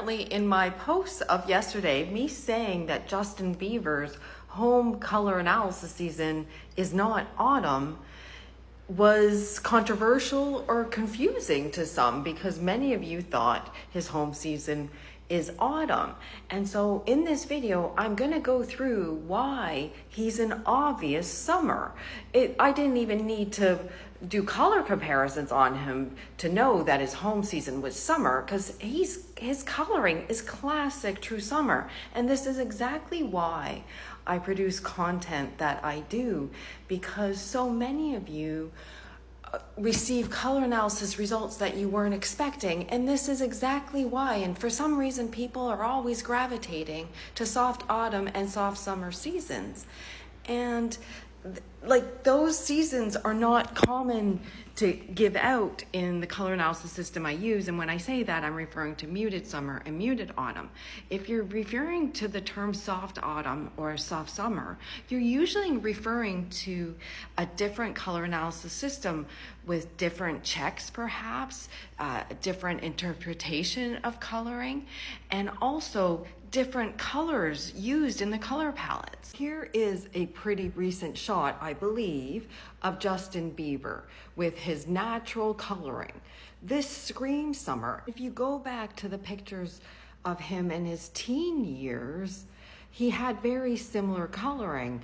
apparently in my posts of yesterday, me saying that Justin Bieber's home color analysis season is not autumn was controversial or confusing to some, because many of you thought his home season is autumn. And so in this video, I'm going to go through why he's an obvious summer. I didn't even need to do color comparisons on him to know that his home season was summer, because his coloring is classic true summer. And this is exactly why I produce content that I do, because so many of you receive color analysis results that you weren't expecting, and this is exactly why. And for some reason, people are always gravitating to soft autumn and soft summer seasons, and like those seasons are not common to give out in the color analysis system I use. And when I say that, I'm referring to muted summer and muted autumn. If you're referring to the term soft autumn or soft summer, you're usually referring to a different color analysis system with different checks, perhaps, different interpretation of coloring, and also different colors used in the color palettes. Here is a pretty recent shot, I believe, of Justin Bieber with his natural coloring. This screams summer. If you go back to the pictures of him in his teen years, he had very similar coloring.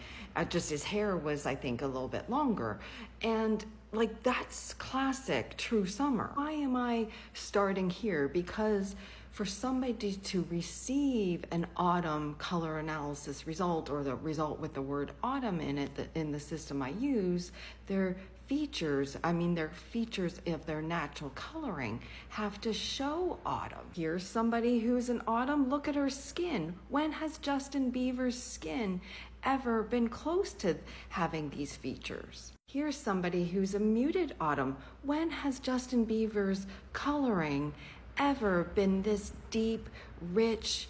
Just his hair was, I think, a little bit longer. And like, that's classic true summer. Why am I starting here? Because for somebody to receive an autumn color analysis result, or the result with the word autumn in it, in the system I use, their features of their natural coloring have to show autumn. Here's somebody who's an autumn. Look at her skin. When has Justin Bieber's skin ever been close to having these features? Here's somebody who's a muted autumn. When has Justin Bieber's coloring ever been this deep, rich,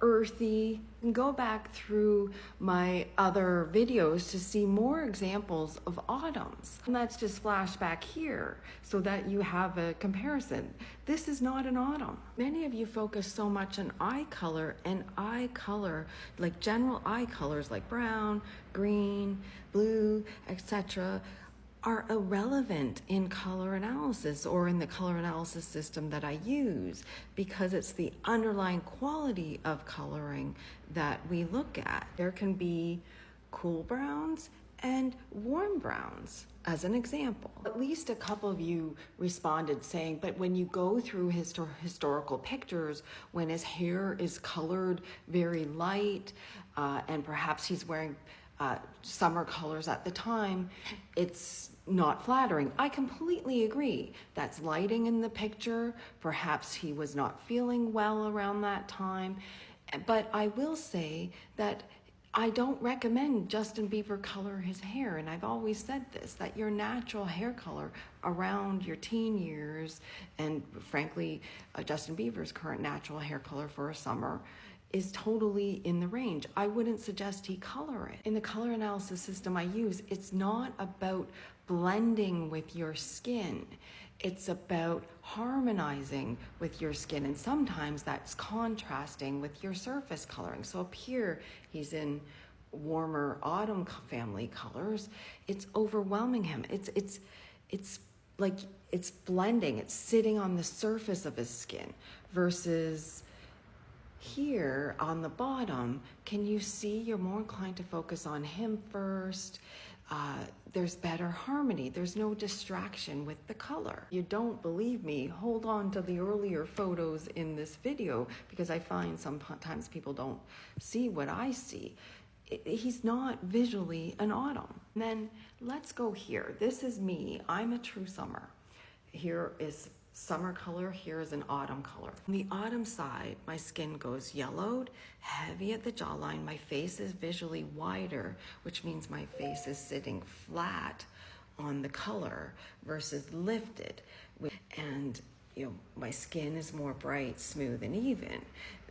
earthy? And go back through my other videos to see more examples of autumns. And let's just flash back here so that you have a comparison. This is not an autumn. Many of you focus so much on eye color, and eye color, like general eye colors like brown, green, blue, etc., are irrelevant in color analysis or in the color analysis system that I use, because it's the underlying quality of coloring that we look at. There can be cool browns and warm browns, as an example. At least a couple of you responded saying, but when you go through historical pictures, when his hair is colored very light, and perhaps he's wearing summer colors at the time, it's not flattering. I completely agree. That's lighting in the picture. Perhaps he was not feeling well around that time. But I will say that I don't recommend Justin Bieber color his hair. And I've always said this, that your natural hair color around your teen years, and frankly, Justin Bieber's current natural hair color for a summer, is totally in the range. I wouldn't suggest he color it. In the color analysis system I use, it's not about blending with your skin. It's about harmonizing with your skin, and sometimes that's contrasting with your surface coloring. So up here, he's in warmer autumn family colors. It's overwhelming him. It's like it's blending. It's sitting on the surface of his skin, versus here on the bottom, can you see you're more inclined to focus on him first? There's better harmony. There's no distraction with the color. You don't believe me? Hold on to the earlier photos in this video, because I find sometimes people don't see what I see. He's not visually an autumn. And then let's go here. This is me. I'm a true summer. Here is summer color, here is an autumn color. On the autumn side, my skin goes yellowed, heavy at the jawline. My face is visually wider, which means my face is sitting flat on the color versus lifted. And my skin is more bright, smooth, and even.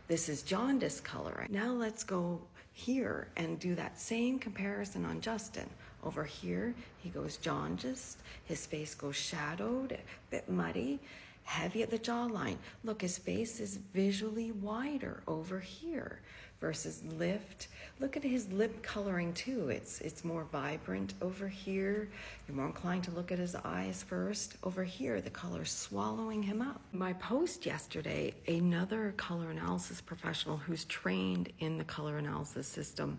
This is jaundice coloring. Now let's go here and do that same comparison on Justin. Over here, he goes jaundiced, his face goes shadowed, a bit muddy. Heavy at the jawline. Look, his face is visually wider over here versus lift. Look at his lip coloring too. It's more vibrant over here. You're more inclined to look at his eyes first. Over here, the color's swallowing him up. My post yesterday, another color analysis professional who's trained in the color analysis system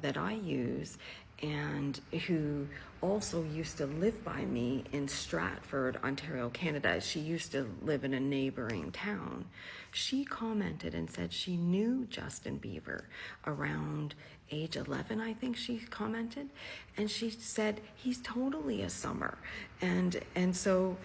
that I use, and who also used to live by me in Stratford, Ontario, Canada. She used to live in a neighboring town. She commented and said she knew Justin Bieber around age 11, I think she commented. And she said, he's totally a summer. And so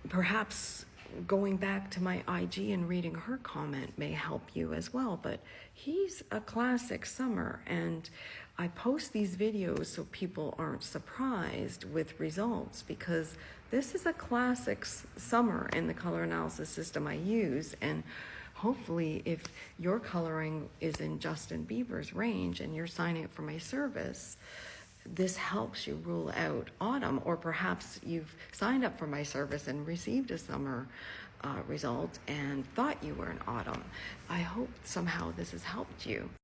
perhaps going back to my IG and reading her comment may help you as well, but he's a classic summer, and I post these videos so people aren't surprised with results, because this is a classic summer in the color analysis system I use. And hopefully if your coloring is in Justin Bieber's range and you're signing up for my service, this helps you rule out autumn, or perhaps you've signed up for my service and received a summer result and thought you were in autumn. I hope somehow this has helped you.